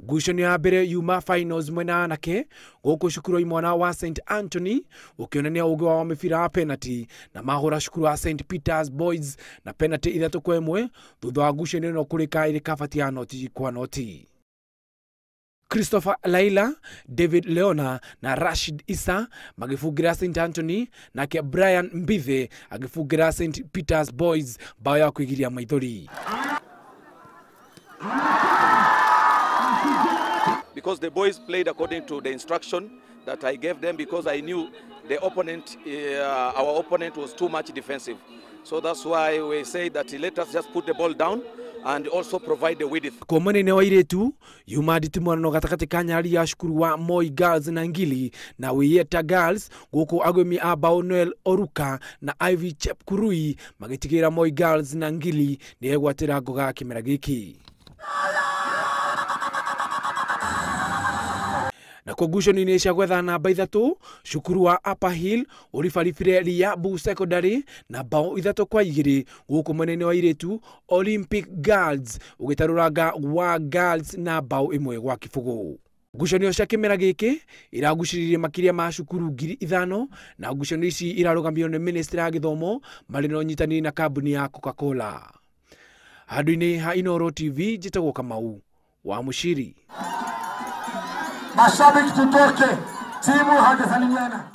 Ngucanio ya mbere yuma finals mwena anake guku Cukuru mwana wa St Anthony ukionania ugi wa mibira wa penalty na mahura Cukuru wa St Peters Boys na penalty 3-1 thutha wa ngucanio no kurika iri kabati ya noti kwa noti. Christopher Laila, David Leona na Rashid Isa magifungira St Anthony na ke Brian Mbithe agifungira St Peters Boys bao ya kuigiria maithori. Because the boys played according to the instruction that I gave them, because I knew the opponent, our opponent was too much defensive. So that's why we say that let us just put the ball down and also provide the width. Kwa mwenene wa airitu yuma nditimwana gatakati kanyari ya Cukuru wa Moi Girls Nangili na Wiyeta Girls guku agomi abao Noel Oruka na Ivy Chepkurui magitigira Moi Girls Nangili ni egwatira ngoga kimera giki. Na kogusho ni nesha gwetha namba 3 Cukuru wa Upper Hill urifarifire Liabu Secondary na bao 3-2 guku mwenene wa airitu Olympic Girls ugitaruraga wa Girls na bao 1 gwa kifugo. Ngucanio cia kimera giki iraguciririe makiria ma Cukuru 5,000 na ngucanio ici irarugamio ni Ministry ya Githomo marino nyitani na kambuni ya Coca-Cola. Handu-ini ha Inooro TV jitagwo Kamau wa Mushiri. Mashabiki tutoke, timu hajasalimiana.